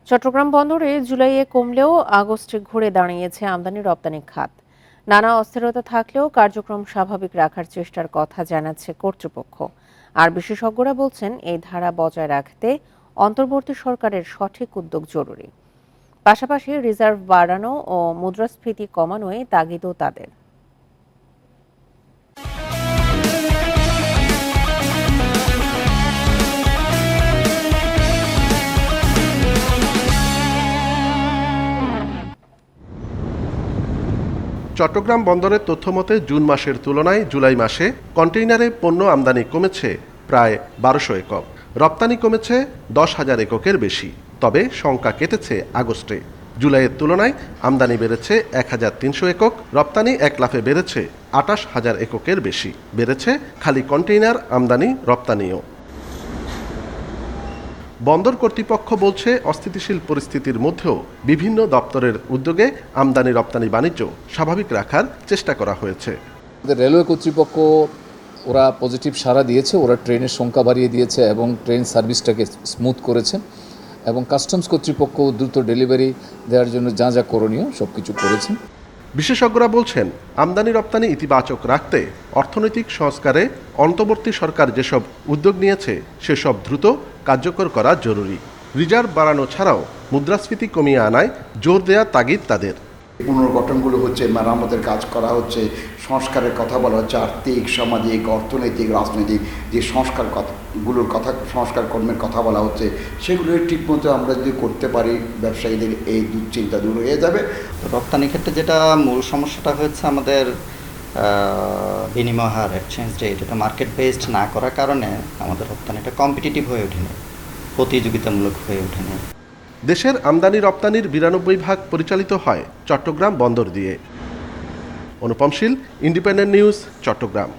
চট্টগ্রাম বন্দরে জুলাইয়ে কমলেও আগস্টে ঘুরে দাঁড়িয়েছে আমদানি রপ্তানি খাত। নানা অস্থিরতা থাকলেও কার্যক্রম স্বাভাবিক রাখার চেষ্টার কথা জানাচ্ছে কর্তৃপক্ষ। আর বিশেষজ্ঞরা বলছেন এই ধারা বজায় রাখতে অন্তর্বর্তী সরকারের সঠিক উদ্যোগ জরুরি। পাশাপাশি রিজার্ভ বাড়ানো ও মুদ্রাস্ফীতি কমানোয় তাগিদও তাদের। চট্টগ্রাম বন্দরের তথ্যমতে জুন মাসের তুলনায় জুলাই মাসে কন্টেইনারে পণ্য আমদানি কমেছে প্রায় ১২০০ একক, রপ্তানি কমেছে ১০,০০০ এককের বেশি। তবে সংখ্যা কেটেছে আগস্টে। জুলাইয়ের তুলনায় আমদানি বেড়েছে ১,৩০০ একক, রপ্তানি এক লাফে বেড়েছে ২৮,০০০ এককের বেশি। বেড়েছে খালি কন্টেইনার আমদানি রপ্তানিও। বন্দর কর্তৃপক্ষ বলছে অস্থিতিশীল পরিস্থিতির মধ্যেও বিভিন্ন দপ্তরের উদ্যোগে আমদানি রপ্তানি বাণিজ্য স্বাভাবিক রাখার চেষ্টা করা হয়েছে। রেলওয়ে কর্তৃপক্ষ ওরা পজিটিভ সাড়া দিয়েছে, ওরা ট্রেনের সংখ্যা বাড়িয়ে দিয়েছে এবং ট্রেন সার্ভিসটাকে স্মুথ করেছে এবং কাস্টমস কর্তৃপক্ষ দ্রুত ডেলিভারি দেওয়ার জন্য যা যা করণীয় সব কিছু করেছেন। বিশেষজ্ঞরা বলছেন আমদানি রপ্তানি ইতিবাচক রাখতে অর্থনৈতিক সংস্কারে অন্তর্বর্তী সরকার যেসব উদ্যোগ নিয়েছে সেসব দ্রুত কার্যকর করা জরুরি। রিজার্ভ বাড়ানো ছাড়াও মুদ্রাস্ফীতি কমিয়ে আনায় জোর দেয়া তাগিদ তাদের। পুনর্গঠনগুলো হচ্ছে, মেরামতের কাজ করা হচ্ছে, সংস্কারের কথা বলা হচ্ছে, আর্থিক, সামাজিক, অর্থনৈতিক, রাজনৈতিক যে সংস্কার কর্মের কথা বলা হচ্ছে, সেগুলো ঠিকমতো আমরা যদি করতে পারি ব্যবসায়ীদের এই দুশ্চিন্তা দূর হয়ে যাবে। রপ্তানি ক্ষেত্রে যেটা মূল সমস্যাটা হচ্ছে আমাদের বিনিময় হার, এক্সচেঞ্জ রেট, এটা মার্কেট বেসড না করার কারণে আমাদের রপ্তানিটা কম্পিটিটিভ হয়ে ওঠেনি, প্রতিযোগিতামূলক হয়ে ওঠেনি। দেশের আমদানি রপ্তানির ৯২% পরিচালিত হয় চট্টগ্রাম বন্দর দিয়ে। অনুপম শীল, ইন্ডিপেন্ডেন্ট নিউজ, চট্টগ্রাম।